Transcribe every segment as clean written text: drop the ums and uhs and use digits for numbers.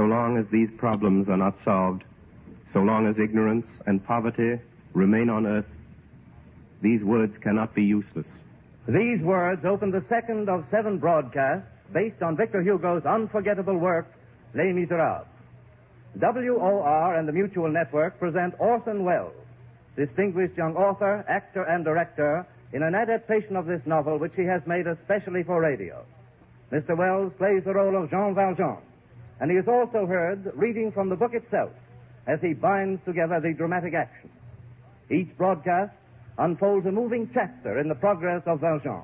long as these problems are not solved, so long as ignorance and poverty remain on earth, these words cannot be useless. These words open the second of 7 broadcasts based on Victor Hugo's unforgettable work, Les Misérables. WOR and the Mutual Network present Orson Welles, distinguished young author, actor, and director, in an adaptation of this novel which he has made especially for radio. Mr. Welles plays the role of Jean Valjean, and he is also heard reading from the book itself as he binds together the dramatic action. Each broadcast unfolds a moving chapter in the progress of Valjean.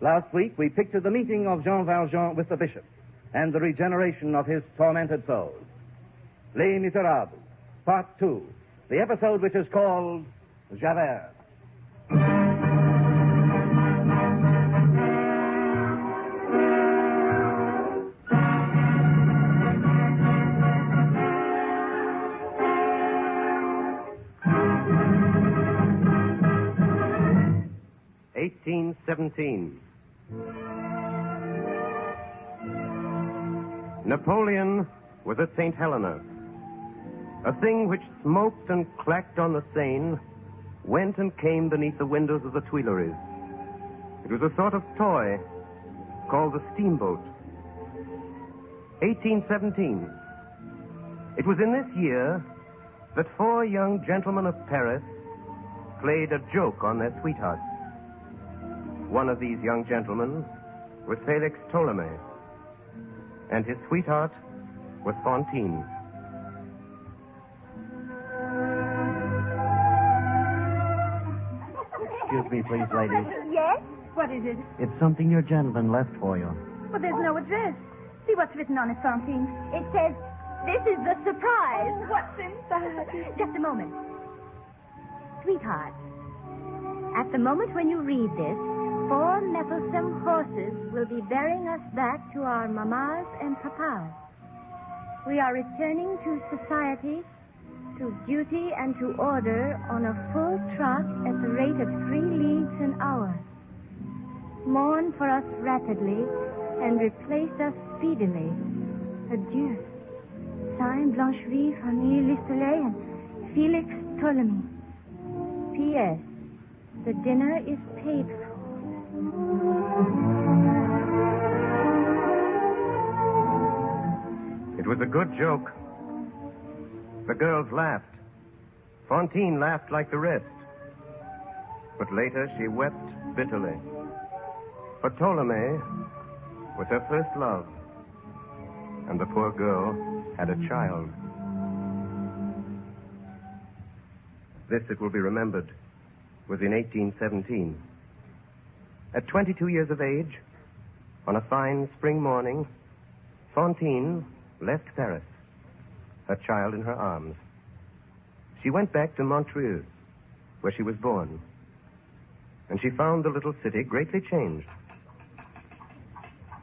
Last week, we pictured the meeting of Jean Valjean with the bishop and the regeneration of his tormented soul. Les Misérables, Part 2, the episode which is called Javert. (1817). Napoleon was at St. Helena. A thing which smoked and clacked on the Seine went and came beneath the windows of the Tuileries. It was a sort of toy called the steamboat. 1817. It was in this year that 4 young gentlemen of Paris played a joke on their sweethearts. One of these young gentlemen was Felix Ptolemy, and his sweetheart was Fantine. Excuse me, please, ladies. Yes? What is it? It's something your gentleman left for you. Well, there's no address. See what's written on it, Fantine. It says, "This is the surprise." What's inside? Just a moment. Sweetheart, at the moment when you read this, 4 mettlesome horses will be bearing us back to our mammas and papas. We are returning to society, to duty, and to order on a full trot at the rate of 3 leagues an hour. Mourn for us rapidly and replace us speedily. Adieu. Signed Blancherie, Famille Listolet, and Felix Ptolemy. P.S. The dinner is paid for. It was a good joke. The girls laughed. Fantine laughed like the rest. But later she wept bitterly. For Ptolemy was her first love, and the poor girl had a child. This, it will be remembered, was in 1817. At 22 years of age, on a fine spring morning, Fantine left Paris, her child in her arms. She went back to Montreux, where she was born, and she found the little city greatly changed.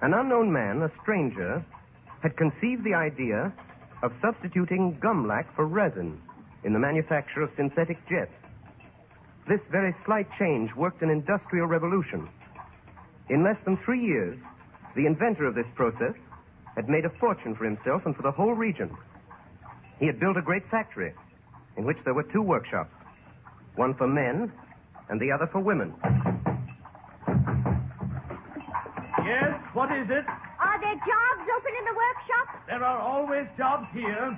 An unknown man, a stranger, had conceived the idea of substituting gumlac for resin in the manufacture of synthetic jets. This very slight change worked an industrial revolution. In less than 3 years, the inventor of this process had made a fortune for himself and for the whole region. He had built a great factory in which there were 2 workshops, one for men and the other for women. Yes, what is it? Are there jobs open in the workshop? There are always jobs here.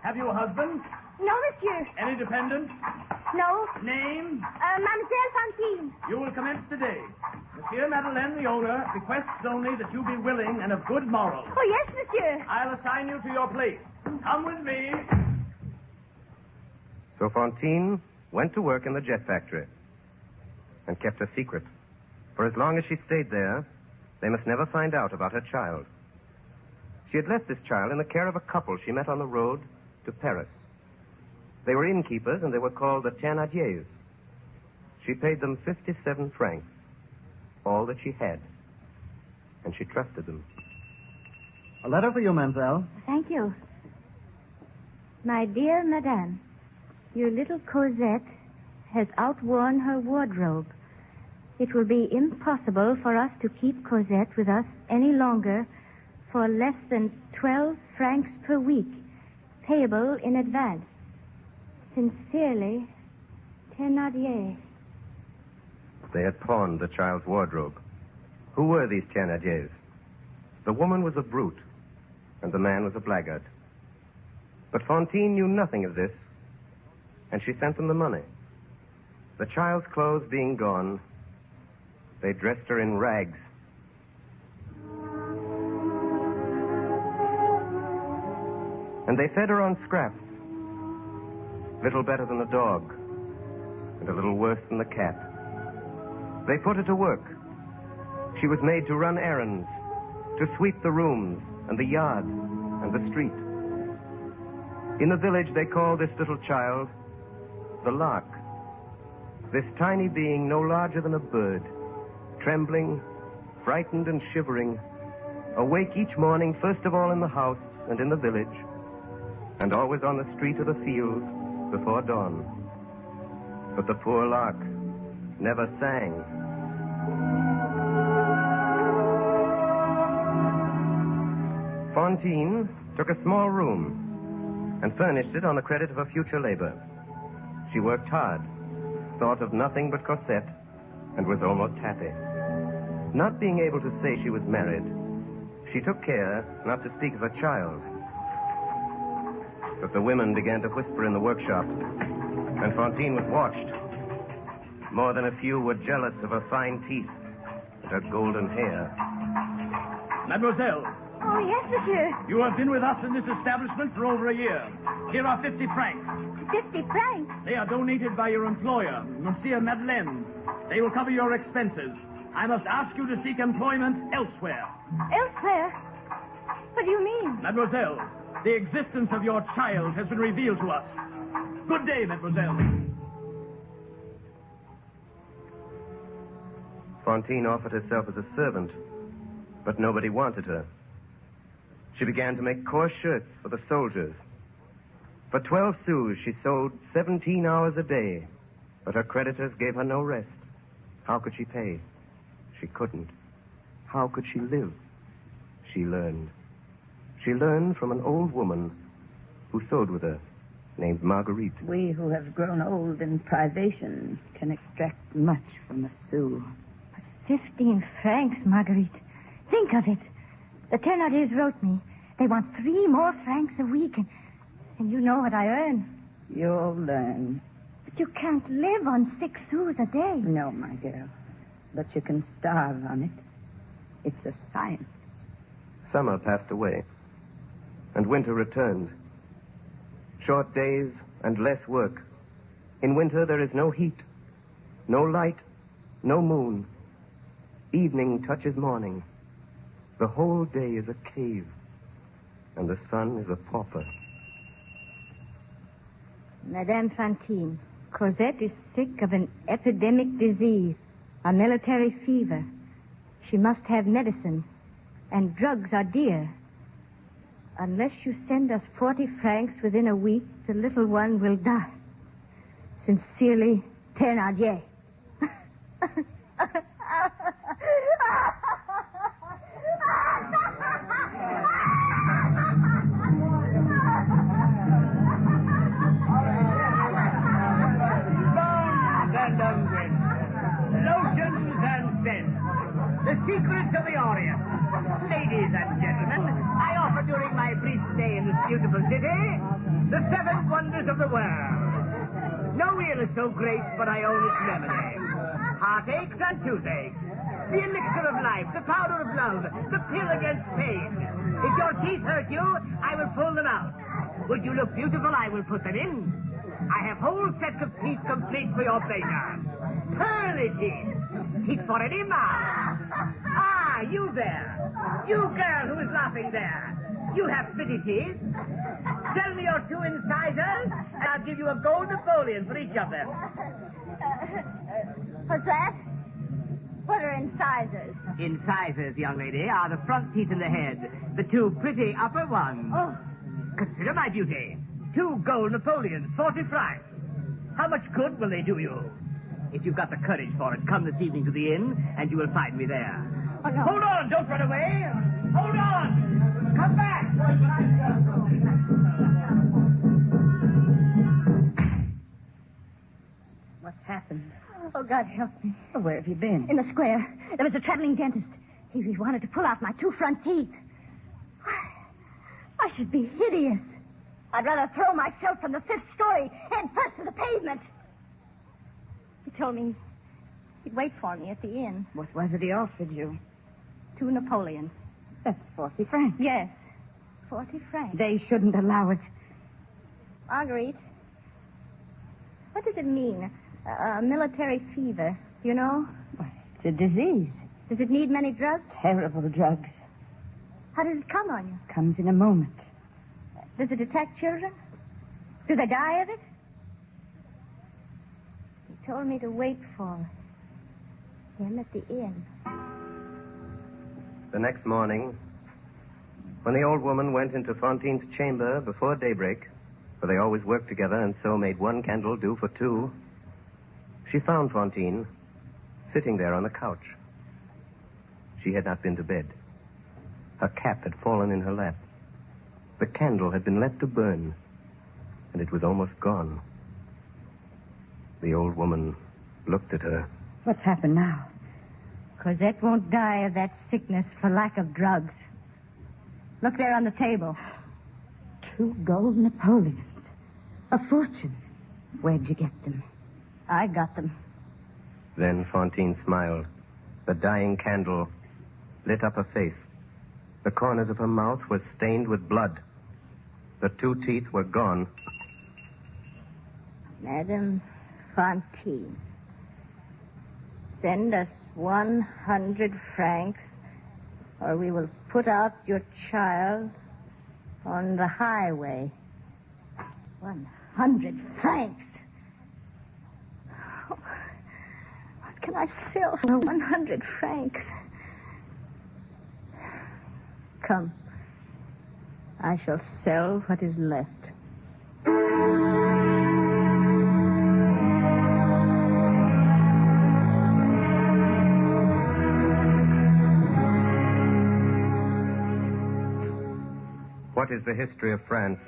Have you a husband? No, monsieur. Any dependents? No. Name? Mademoiselle Fantine. You will commence today. Monsieur Madeleine, the owner, requests only that you be willing and of good morals. Oh, yes, monsieur. I'll assign you to your place. Come with me. So Fantine went to work in the jet factory and kept a secret. For as long as she stayed there, they must never find out about her child. She had left this child in the care of a couple she met on the road to Paris. They were innkeepers, and they were called the Thénardiers. She paid them 57 francs, all that she had, and she trusted them. A letter for you, mademoiselle. Thank you. My dear madame, your little Cosette has outworn her wardrobe. It will be impossible for us to keep Cosette with us any longer for less than 12 francs per week, payable in advance. Sincerely, Thénardier. They had pawned the child's wardrobe. Who were these Thénardiers? The woman was a brute, and the man was a blackguard. But Fantine knew nothing of this, and she sent them the money. The child's clothes being gone, they dressed her in rags. And they fed her on scraps, little better than a dog, and a little worse than the cat. They put her to work. She was made to run errands, to sweep the rooms and the yard and the street. In the village, they called this little child the lark. This tiny being no larger than a bird, trembling, frightened and shivering, awake each morning, first of all in the house and in the village, and always on the street or the fields before dawn. But the poor lark never sang. Fantine took a small room and furnished it on the credit of her future labor. She worked hard, thought of nothing but Cosette, and was almost happy. Not being able to say she was married, she took care not to speak of her child. But the women began to whisper in the workshop, and Fantine was watched. More than a few were jealous of her fine teeth and her golden hair. Mademoiselle. Oh, yes, monsieur. You have been with us in this establishment for over a year. Here are 50 francs. 50 francs? They are donated by your employer, Monsieur Madeleine. They will cover your expenses. I must ask you to seek employment elsewhere. Elsewhere? What do you mean? Mademoiselle, the existence of your child has been revealed to us. Good day, mademoiselle. Fantine offered herself as a servant, but nobody wanted her. She began to make coarse shirts for the soldiers. For 12 sous, she sewed 17 hours a day, but her creditors gave her no rest. How could she pay? She couldn't. How could she live? She learned. She learned from an old woman who sewed with her, named Marguerite. We who have grown old in privation can extract much from a sou. 15 francs, Marguerite. Think of it. The Thénardiers wrote me. They want 3 more francs a week, and you know what I earn. You'll learn. But you can't live on 6 sous a day. No, my girl. But you can starve on it. It's a science. Summer passed away, and winter returned. Short days and less work. In winter, there is no heat, no light, no moon. Evening touches morning. The whole day is a cave, and the sun is a pauper. Madame Fantine, Cosette is sick of an epidemic disease, a military fever. She must have medicine, and drugs are dear. Unless you send us 40 francs within a week, the little one will die. Sincerely, Thénardier. Lotions and scents. The secrets of the Orient. Ladies and gentlemen, I offer during my brief stay in this beautiful city the 7 wonders of the world. No ill is so great but I own its remedy. Heartaches and toothaches. The elixir of life, the powder of love, the pill against pain. If your teeth hurt you, I will pull them out. Would you look beautiful, I will put them in. I have whole sets of teeth complete for your pleasure. Pearly teeth. Teeth for any mouth. Ah, you there. You girl who is laughing there. You have pretty teeth. Tell me your 2 incisors, and I'll give you a gold Napoleon for each of them. What's that? What are incisors? Incisors, young lady, are the front teeth in the head. The 2 pretty upper ones. Oh. Consider my beauty. 2 gold Napoleons, 40 francs. How much good will they do you? If you've got the courage for it, come this evening to the inn, and you will find me there. Oh, no. Hold on, don't run away. Hold on. God help me. Well, where have you been? In the square. There was a traveling dentist. He wanted to pull out my 2 front teeth. I should be hideous. I'd rather throw myself from the 5th story head first to the pavement. He told me he'd wait for me at the inn. What was it he offered you? 2 Napoleons. That's 40 francs. Yes. 40 francs. They shouldn't allow it. Marguerite, what does it mean? Military fever, you know? Why, it's a disease. Does it need many drugs? Terrible drugs. How does it come on you? Comes in a moment. Does it attack children? Do they die of it? He told me to wait for him at the inn. The next morning, when the old woman went into Fantine's chamber before daybreak, for they always worked together and so made 1 candle do for 2, she found Fantine sitting there on the couch. She had not been to bed. Her cap had fallen in her lap. The candle had been left to burn, and it was almost gone. The old woman looked at her. What's happened now? Cosette won't die of that sickness for lack of drugs. Look there on the table. 2 gold Napoleons. A fortune. Where'd you get them? I got them. Then Fantine smiled. The dying candle lit up her face. The corners of her mouth were stained with blood. The 2 teeth were gone. Madame Fantine, send us 100 francs, or we will put out your child on the highway. 100 francs. Oh, what can I sell for 100 francs? Come. I shall sell what is left. What is the history of France?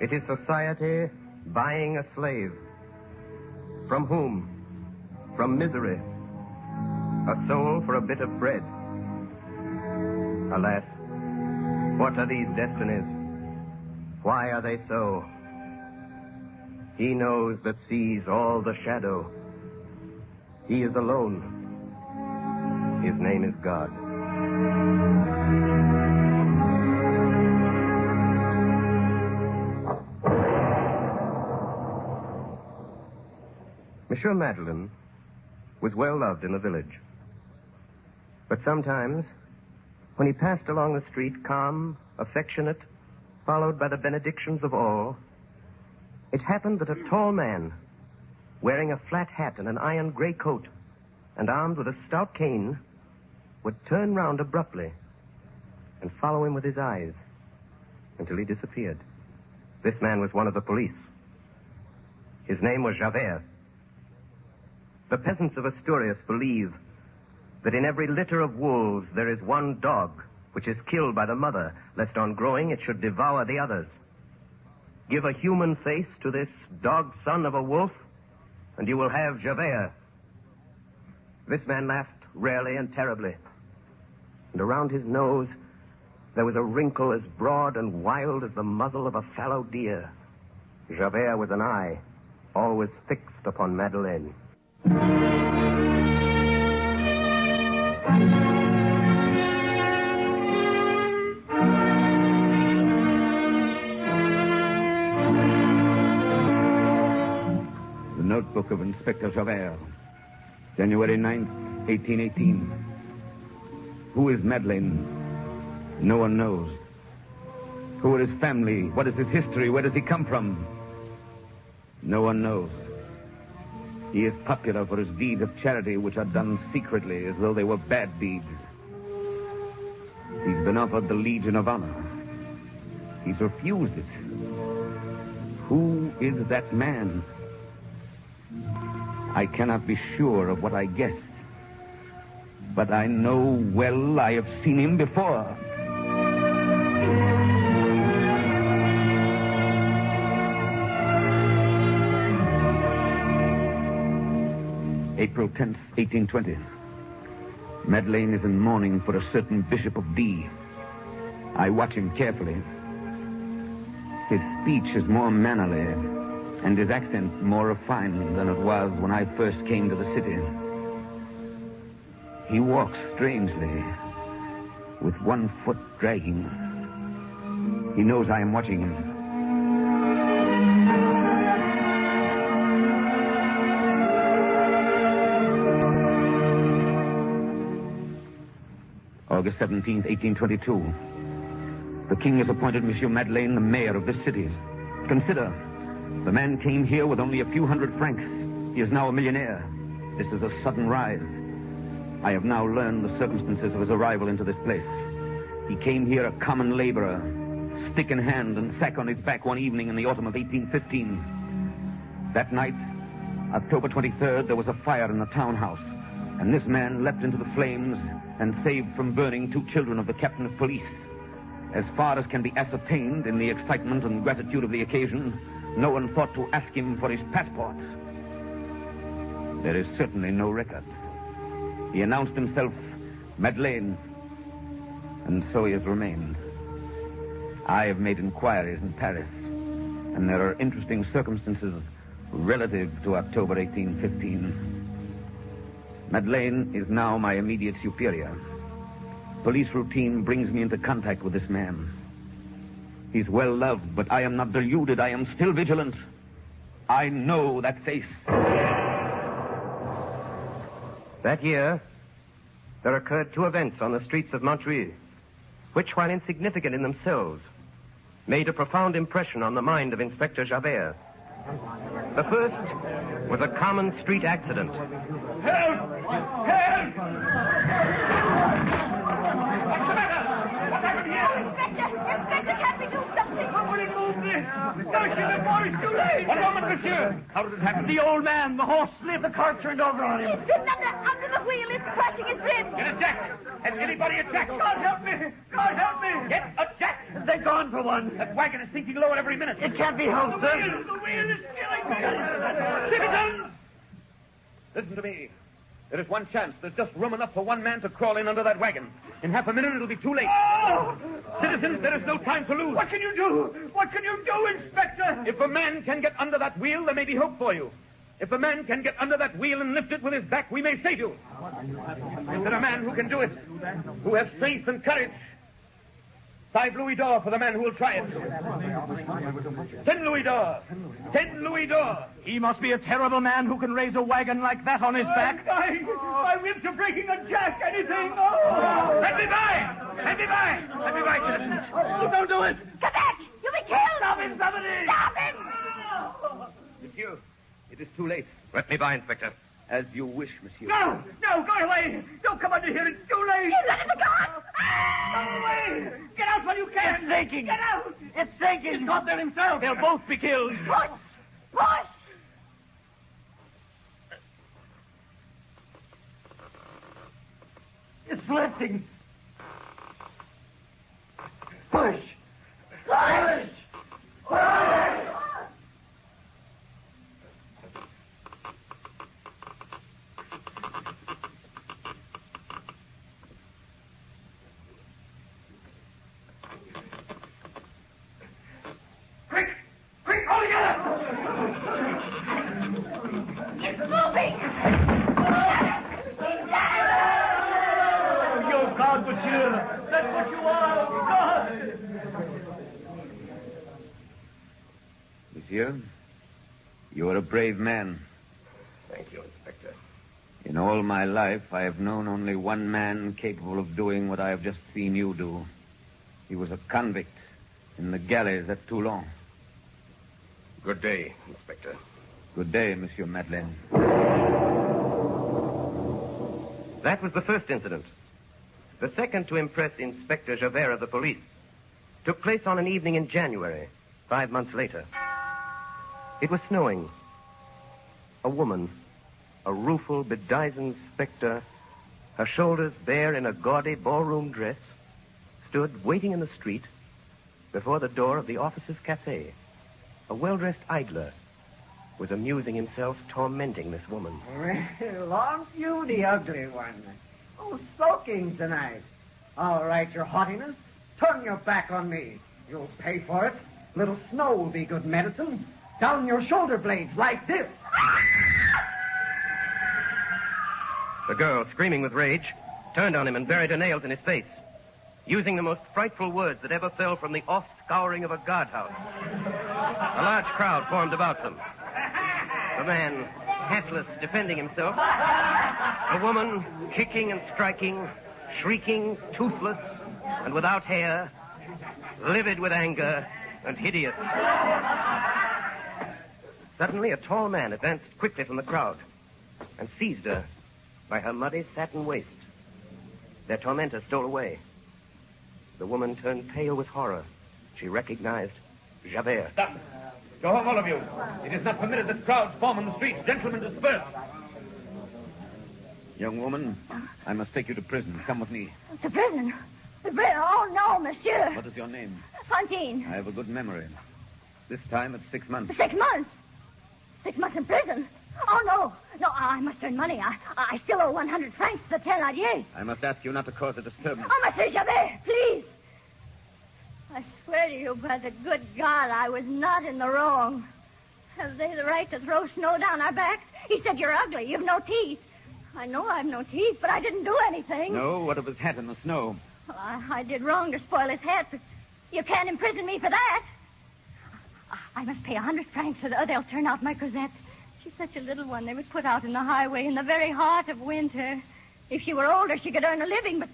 It is society buying a slave. From whom? From misery. A soul for a bit of bread. Alas, what are these destinies? Why are they so? He knows that sees all the shadow. He is alone. His name is God. Monsieur Madeleine was well loved in the village. But sometimes, when he passed along the street, calm, affectionate, followed by the benedictions of all, it happened that a tall man, wearing a flat hat and an iron gray coat, and armed with a stout cane, would turn round abruptly and follow him with his eyes until he disappeared. This man was one of the police. His name was Javert. The peasants of Asturias believe that in every litter of wolves there is one dog which is killed by the mother, lest on growing it should devour the others. Give a human face to this dog son of a wolf, and you will have Javert. This man laughed rarely and terribly, and around his nose there was a wrinkle as broad and wild as the muzzle of a fallow deer. Javert was an eye, always fixed upon Madeleine. The notebook of Inspector Javert, January 9th, 1818. Who is Madeleine? No one knows. Who are his family? What is his history? Where does he come from? No one knows. He is popular for his deeds of charity, which are done secretly as though they were bad deeds. He's been offered the Legion of Honor. He's refused it. Who is that man? I cannot be sure of what I guessed. But I know well I have seen him before. April 10th, 1820. Madeleine is in mourning for a certain Bishop of D. I watch him carefully. His speech is more mannerly, and his accent more refined than it was when I first came to the city. He walks strangely, with one foot dragging. He knows I am watching him. August 17th, 1822. The king has appointed Monsieur Madeleine the mayor of this city. Consider, the man came here with only a few hundred francs. He is now a millionaire. This is a sudden rise. I have now learned the circumstances of his arrival into this place. He came here a common laborer, stick in hand and sack on his back one evening in the autumn of 1815. That night, October 23rd, there was a fire in the townhouse, and this man leapt into the flames and saved from burning 2 children of the captain of police. As far as can be ascertained in the excitement and gratitude of the occasion, no one thought to ask him for his passport. There is certainly no record. He announced himself Madeleine, and so he has remained. I have made inquiries in Paris, and there are interesting circumstances relative to October 1815. Madeleine is now my immediate superior. Police routine brings me into contact with this man. He's well loved, but I am not deluded. I am still vigilant. I know that face. That year, there occurred 2 events on the streets of Montreuil, which, while insignificant in themselves, made a profound impression on the mind of Inspector Javert. The first was a common street accident. Help! Help! What's the matter? What happened here? Inspector, can't we do something? Somebody move this! Don't you before it's too late! One moment, monsieur. How did it happen? The old man, the horse slipped, the car turned over on him. He's sitting under the wheel. It's crashing his ribs. Get a jack! Has anybody a jack? God help me! God help me! Get a jack! They're gone for one. That wagon is sinking lower every minute. It can't be helped, sir. The wheel is killing me! Citizens! Listen to me. There is one chance. There's just room enough for one man to crawl in under that wagon. In half a minute, it'll be too late. Oh! Citizens, there is no time to lose. What can you do? What can you do, Inspector? If a man can get under that wheel, there may be hope for you. If a man can get under that wheel and lift it with his back, we may save you. Is there a man who can do it? Who has strength and courage? 5 louis d'or for the man who will try it. 10 louis d'or. 10 louis d'or. He must be a terrible man who can raise a wagon like that on his back. My ribs are breaking a jack. Anything. Oh! Let me by! Let me by! Let me by, citizens. Oh, don't do it. Come back! You'll be killed! Stop him, somebody! Stop him! Monsieur, it is too late. Let me by, Inspector. As you wish, monsieur. No, go away. Don't come under here. It's too late. You look at the gun! Go away. Get out while you can. It's sinking. Get out. It's sinking. He's got there himself. They'll both be killed. Push! Push! It's lifting. Push. Push. Push. Quick! Quick, all together! It's moving! You're God, monsieur. That's what you are, God. Monsieur, you are a brave man. Thank you, Inspector. In all my life, I have known only one man capable of doing what I have just seen you do. He was a convict in the galleys at Toulon. Good day, Inspector. Good day, Monsieur Madeleine. That was the first incident. The second to impress Inspector Javert of the police took place on an evening in January, 5 months later. It was snowing. A woman, a rueful, bedizened spectre, her shoulders bare in a gaudy ballroom dress, stood waiting in the street before the door of the officer's cafe. A well-dressed idler, was amusing himself tormenting this woman. Well, aren't you the ugly one? Oh, smoking tonight. All right, your haughtiness. Turn your back on me. You'll pay for it. Little snow will be good medicine. Down your shoulder blades like this. The girl, screaming with rage, turned on him and buried her nails in his face, using the most frightful words that ever fell from the off-scouring of a guardhouse. A large crowd formed about them. The man, hatless, defending himself. The woman, kicking and striking, shrieking, toothless, and without hair, livid with anger and hideous. Suddenly, a tall man advanced quickly from the crowd and seized her by her muddy satin waist. Their tormentor stole away. The woman turned pale with horror. She recognized Javert. Stop. Go home, all of you. It is not permitted that crowds form on the streets. Gentlemen, disperse. Young woman, I must take you to prison. Come with me. To prison? To prison? Oh, no, monsieur. What is your name? Fantine. I have a good memory. This time it's 6 months. 6 months? 6 months in prison? Oh, no. No, I must earn money. I still owe 100 francs to the Thénardier. I must ask you not to cause a disturbance. Oh, Monsieur Javert, please. I swear to you by the good God, I was not in the wrong. Have they the right to throw snow down our backs? He said you're ugly. You've no teeth. I know I've no teeth, but I didn't do anything. No? What of his hat in the snow? Well, I did wrong to spoil his hat, but you can't imprison me for that. I must pay 100 francs or they'll turn out my Cosette. She's such a little one. They would put out in the highway in the very heart of winter. If she were older, she could earn a living, but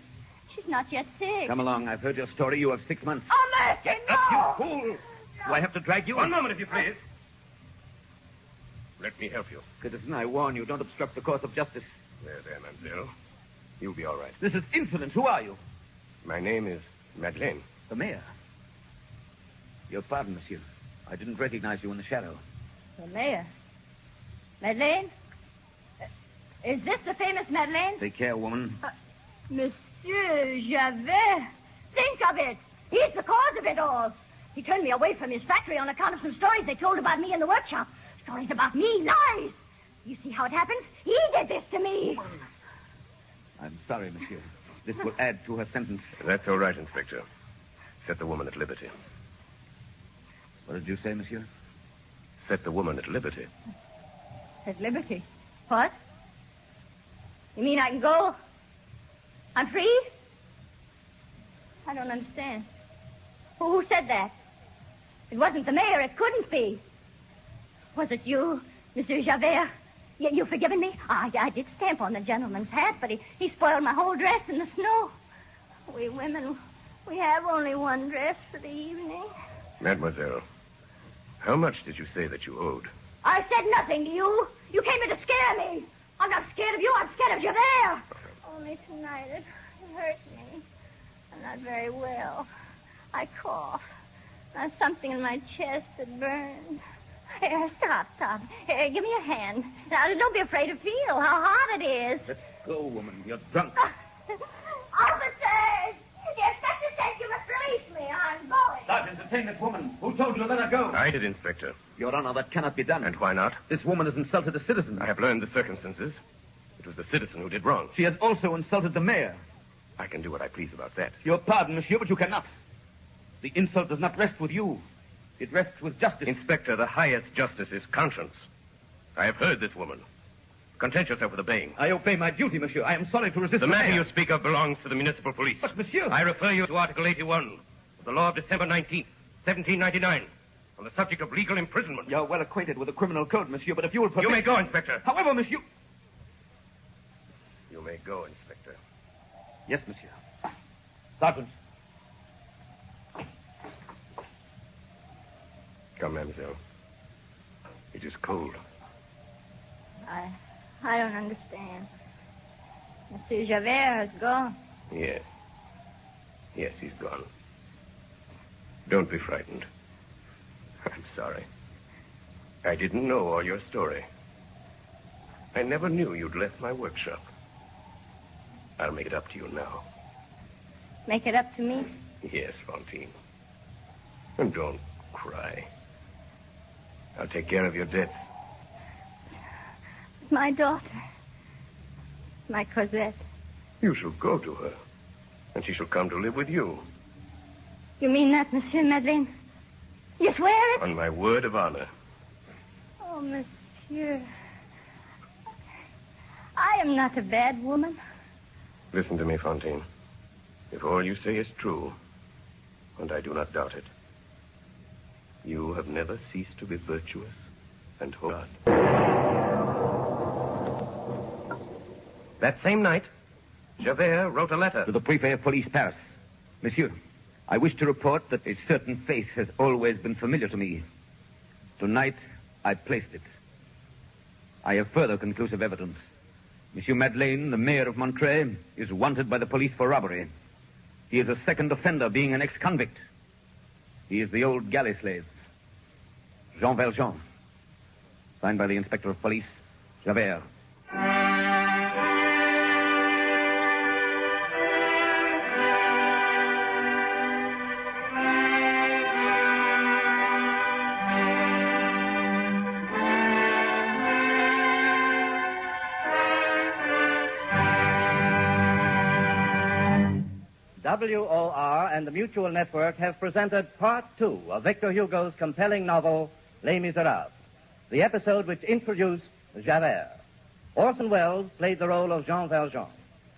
she's not yet sick. Come along. I've heard your story. You have 6 months. Oh, mercy, no! Up, you fool! Do I have to drag you? One moment, if you please. Let me help you. Citizen, I warn you, don't obstruct the course of justice. There, mademoiselle. You'll be all right. This is insolence. Who are you? My name is Madeleine. The mayor. Your pardon, monsieur. I didn't recognize you in the shadow. The mayor? Madeleine? Is this the famous Madeleine? Take care, woman. Monsieur Javert. Think of it. He's the cause of it all. He turned me away from his factory on account of some stories they told about me in the workshop. Stories about me, lies. You see how it happened? He did this to me. I'm sorry, monsieur. This will add to her sentence. That's all right, Inspector. Set the woman at liberty. What did you say, monsieur? Set the woman at liberty. At liberty? What? You mean I can go? I'm free? I don't understand. Who said that? It wasn't the mayor. It couldn't be. Was it you, Monsieur Javert? You forgiven me? I did stamp on the gentleman's hat, but he spoiled my whole dress in the snow. We women, we have only one dress for the evening. Mademoiselle, how much did you say that you owed? I said nothing to you. You came here to scare me. I'm not scared of you. I'm scared of Javert. Only tonight it hurt me. I'm not very well. I cough. There's something in my chest that burns. Here, stop. Here, give me a hand. Now, don't be afraid to feel how hot it is. Let's go, woman. You're drunk. Officers! The inspector says you must release me. I'm going. Sergeant, detain this woman. Who told you to let her go? I did, Inspector. Your Honor, that cannot be done. And why not? This woman has insulted a citizen. I have learned the circumstances. It was the citizen who did wrong. She has also insulted the mayor. I can do what I please about that. Your pardon, monsieur, but you cannot. The insult does not rest with you. It rests with justice. Inspector, the highest justice is conscience. I have heard this woman. Content yourself with obeying. I obey my duty, monsieur. I am sorry to resist the matter you speak of belongs to the municipal police. But, monsieur... I refer you to Article 81 of the law of December 19th, 1799, on the subject of legal imprisonment. You're well acquainted with the criminal code, monsieur, but if you will permit... You may go, Inspector. However, monsieur... You may go, Inspector. Yes, monsieur. Sergeant. Come, mademoiselle. It is cold. I don't understand. Monsieur Javert has gone. Yes. Yes, he's gone. Don't be frightened. I'm sorry. I didn't know all your story. I never knew you'd left my workshop. I'll make it up to you now. Make it up to me? Yes, Fantine. And don't cry. I'll take care of your debts my daughter. My Cosette. You shall go to her, and she shall come to live with you. You mean that, Monsieur Madeleine? You swear it? On my word of honor. Oh, Monsieur. I am not a bad woman. Listen to me, Fantine. If all you say is true, and I do not doubt it, you have never ceased to be virtuous and holy. That same night, Javert wrote a letter To the Prefect of Police, Paris. Monsieur, I wish to report that a certain face has always been familiar to me. Tonight, I placed it. I have further conclusive evidence. Monsieur Madeleine, the mayor of Montreuil, is wanted by the police for robbery. He is a second offender, being an ex-convict. He is the old galley slave, Jean Valjean. Signed by the Inspector of Police, Javert. WOR and the Mutual Network have presented Part 2 of Victor Hugo's compelling novel, Les Misérables, the episode which introduced Javert. Orson Welles played the role of Jean Valjean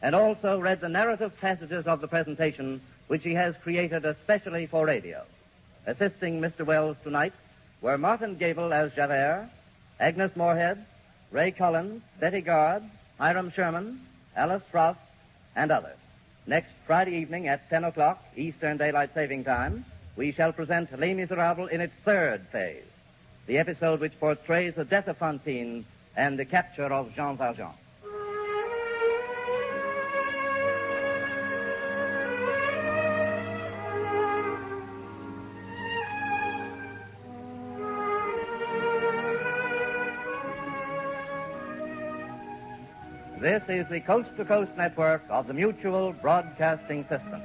and also read the narrative passages of the presentation which he has created especially for radio. Assisting Mr. Welles tonight were Martin Gable as Javert, Agnes Moorehead, Ray Collins, Betty Gard, Hiram Sherman, Alice Frost, and others. Next Friday evening at 10 o'clock, Eastern Daylight Saving Time, we shall present Les Misérables in its third phase, the episode which portrays the death of Fantine and the capture of Jean Valjean. This is the Coast-to-Coast network of the Mutual Broadcasting System.